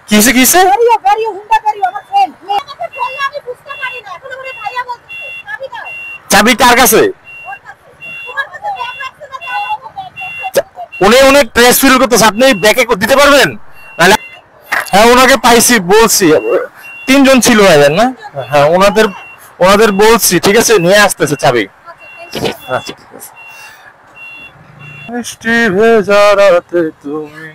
কিসে কিসে চাবি কার কাছে? উনি অনেক প্রেস ফিল করতেছে, আপনি ব্যাকে দিতে পারবেন? হ্যাঁ ওনাকে পাইছি, বলছি 3 জন ছিল এলেন না। হ্যাঁ ওনাদের বলছি, ঠিক আছে নিয়ে আসতেছে চাবি। আচ্ছা ঠিক আছে। মিষ্টি ভেজা রাতে তুমি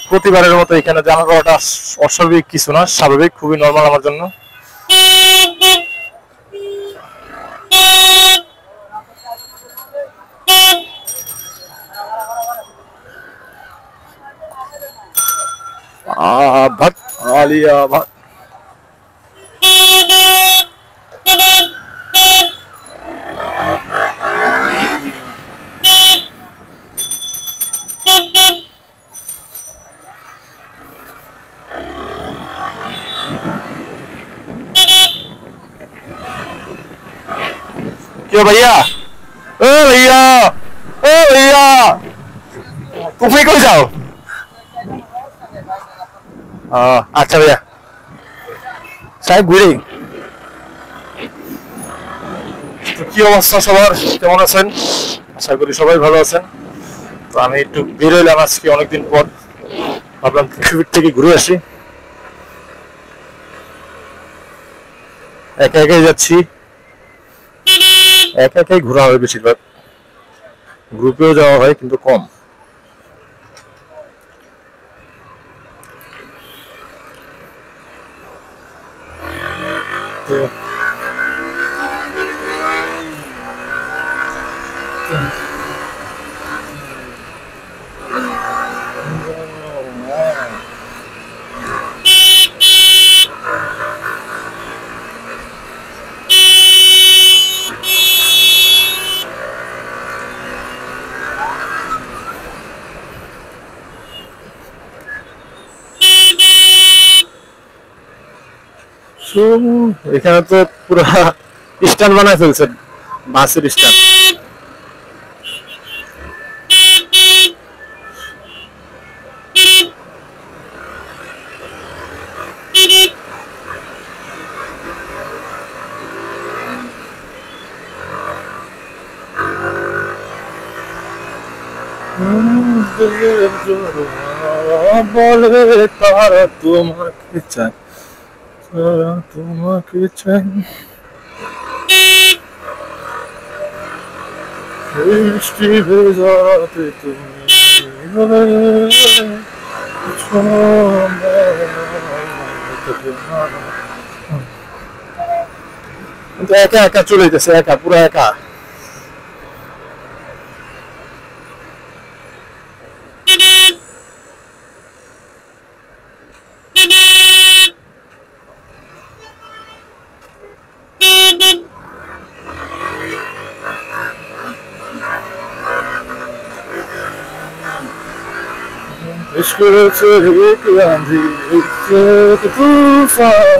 প্রতিবারের মতো এখানে জামা পড়াটা অস্বাভাবিক কিছু না, স্বাভাবিক, খুবই নর্মাল আমার জন্য। ভাত আলিয়া ভাত क्यों भैया? ओ भैया, ओ भैया, कुफरी को जाओ। अच्छा भैया साहेब ঘুরে তো কি অবস্থা সবার, কেমন আছেন? আশা করি সবাই ভালো আছেন। তো আমি একটু বের হইলাম আজকে অনেকদিন পর, ভাবলাম পৃথিবীর থেকে ঘুরে আসি। একা একাই যাচ্ছি, একা একাই ঘোরা হয় বেশিরভাগ, গ্রুপেও যাওয়া হয় কিন্তু কম। এখানে তো পুরো স্ট্যান্ড বানায় ফেলছে, বাসের স্ট্যান্ড। বলে তারা তোমাকে চায়, তোমাকে চাই, মিষ্টি ভেজা রাতে তুমি একা একা চলে যেতেছে, একা, পুরো একা। इश्क से एक आंधी एक तूफान,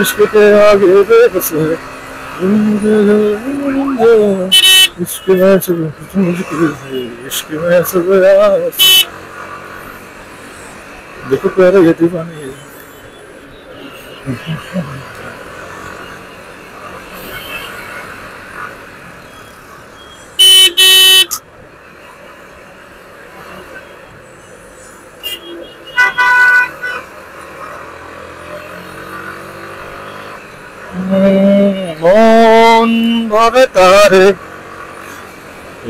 इश्क के आगे बेबस है, इश्क में सब मुश्किल है, इश्क में सब आस। देखो प्यारा ये दीवानी है। মন ভাবে তারে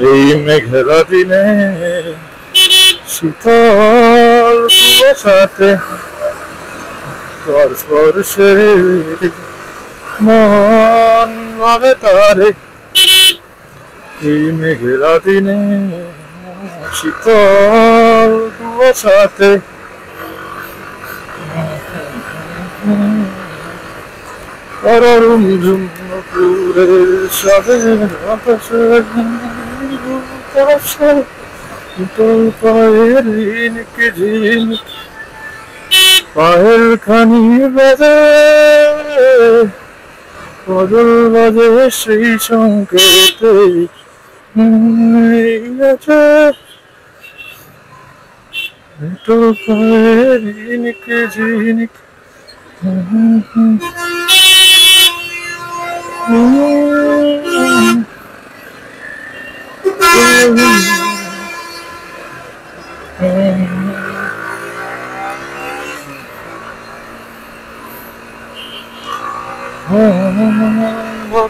এই মেঘলা দিনে, শীতল কুয়াশাতে তোর স্পর্শে, মন ভাবে তারে এই মেঘলা দিনে, শীতল কুয়াশাতে। রুমঝুমপুরের সাথে তোর পায়ের ঝিনকে ঝিনক, পায়ের খানি বেঁধে বদল বাজে সেই সংকেতে আছে তো ঝিনিক ঝিনিক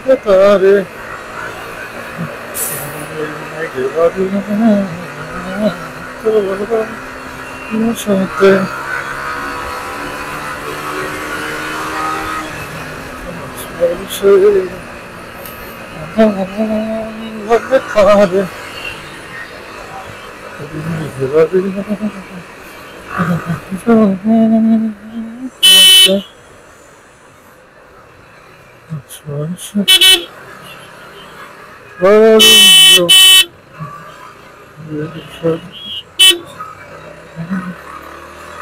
তারে সাথে তারে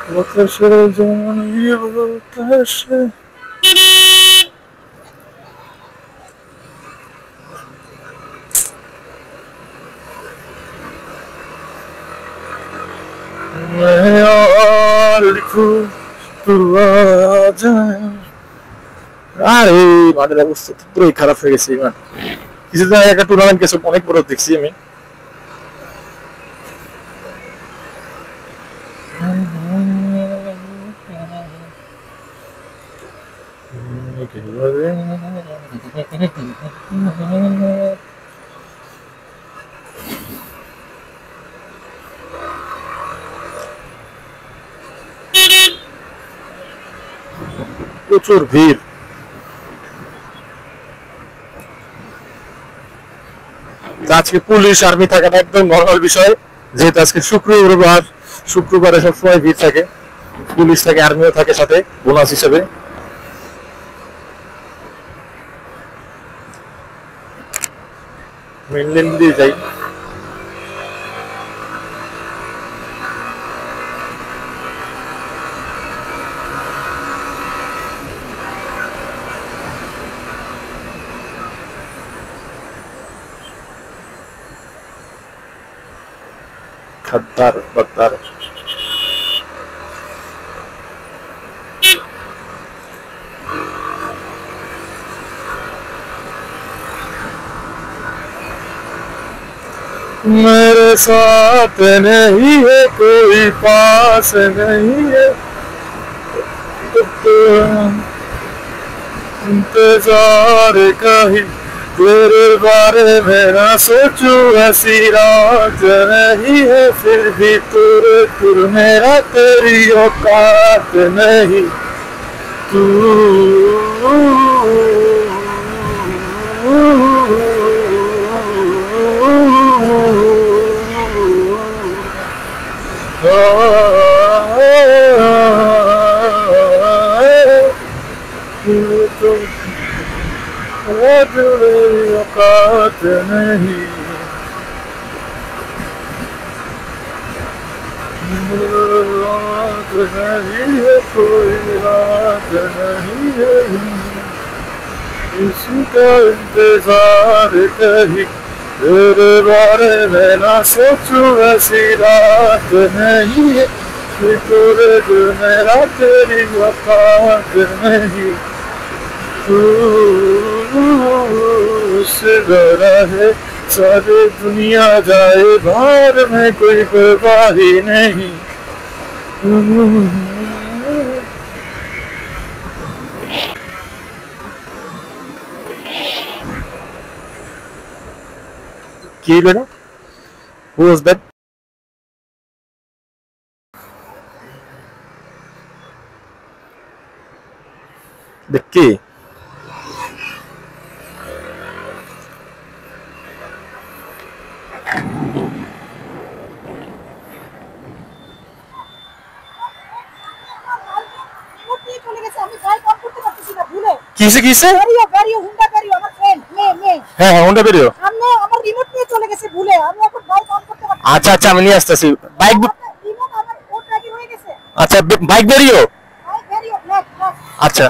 বাতাসে জানি বাতাসে मैं और लिखूं तू आ जाए আরে মাঠের অবস্থা তো পুরোই খারাপ হয়ে গেছে ইমান কিছুদিন আগে একটা টুর্নামেন্ট গেছে অনেক বড় দেখছি আমি প্রচুর ভিড় আজকে পুলিশ আর্মি থাকাটা একদম নরমাল বিষয় যেহেতু আজকে শুক্রবারে সবসময় ভিড় থাকে পুলিশ থাকে আর্মিও থাকে সাথে বোনাস হিসেবে মেনলেন দিয়ে যাই खद्दार बद्दार मेरे साथ नहीं है कोई पास नहीं है तो इंतजार का ही तेरे बारे में ना सोचू ऐसी रात नहीं है फिर भी तुर मेरा तेरी औकात नहीं तू औकात नहीं रात नहीं है कोई रात नहीं है इसी का इंतजार कहीं तेरे बारे में ना सोचूं ऐसी रात नहीं है फिर मेरा तेरी औकात नहीं है सारी दुनिया जाए बाहर में कोई परवाही नहीं কি বেটা who was that দেখি কিসে কিসে গাড়িও হুন্ডা গাড়িও আমার ফ্রেন্ড মে হ্যাঁ হ্যাঁ হুন্ডা বেরিও সামনে আমার রিমোট নিয়ে চলে গেছে ভুলে আমি এখন বাইক অন করতে পারছি আচ্ছা আচ্ছা আমি নিয়ে আসতেছি বাইক রিমোট আমার ওট রাখি হয়ে গেছে আচ্ছা বাইক বেরিও বাইক বেরিও ব্ল্যাক আচ্ছা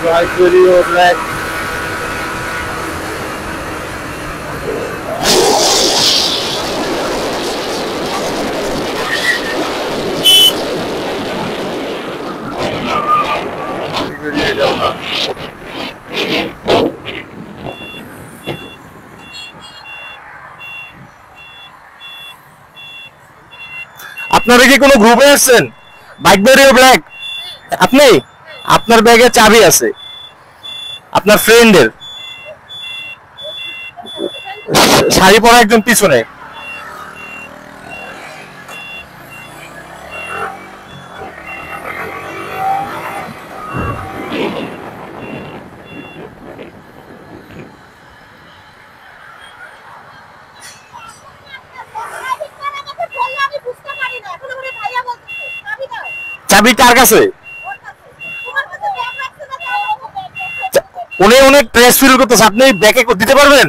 Blackberry Black. আপনারা কি কোনো গ্রুপে আছেন? ব্ল্যাকবেরি ব্ল্যাক আপনি আপনার ব্যাগে চাবি আছে আপনার ফ্রেন্ডের শাড়ি পরা একজন পিছনে চাবি কার কাছে উনি অনেক প্রেস ফিল করতেছে আপনি ব্যাকে দিতে পারবেন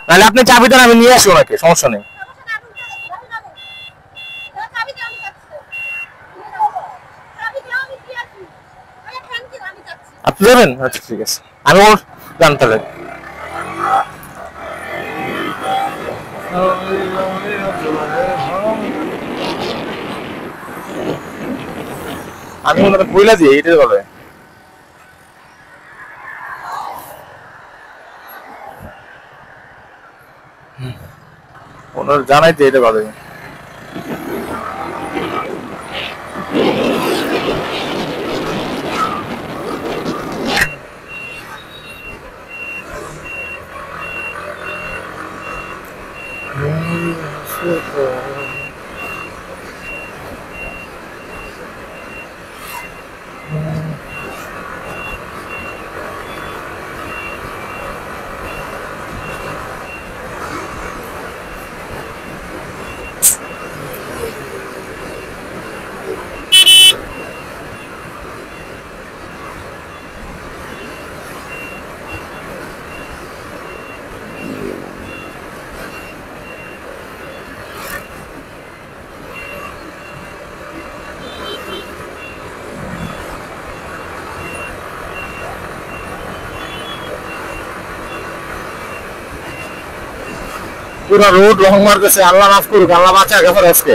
নাহলে আপনি চাবি দেন আমি নিয়ে আসি ওনাকে সমস্যা নেই আপনি যাবেন আচ্ছা ঠিক আছে আমি ওর জান তাহলে আমি ওনাকে বইলা দিই এইটাই বলে ওনার জানাইতে এটা বলে পুরা রোড রং মারতেছে আল্লাহ মাফ করুক আল্লাহ বাঁচা গেছে আজকে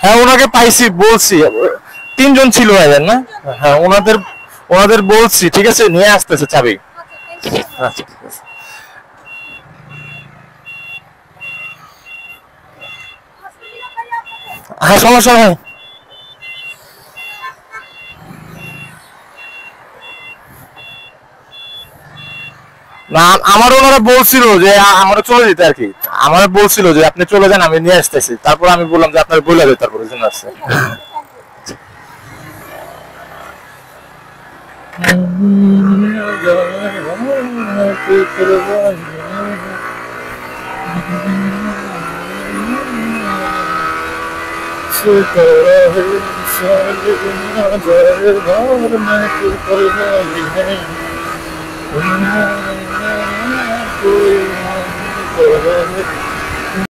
হ্যাঁ ওনাকে পাইছি বলছি তিনজন ছিল এদের না হ্যাঁ ওনাদের বলছি ঠিক আছে নিয়ে আসতেছে চাবি আচ্ছা ঠিক আছে হ্যাঁ সমস্যা নেই না আমার ওনারা বলছিল যে আমরা চলে যেতে আর কি আমার বলছিল যে আপনি চলে যান আমি নিয়ে আসতেছি তারপর আমি বললাম যে আপনার বলে দেয় তারপরে জন্য আসছে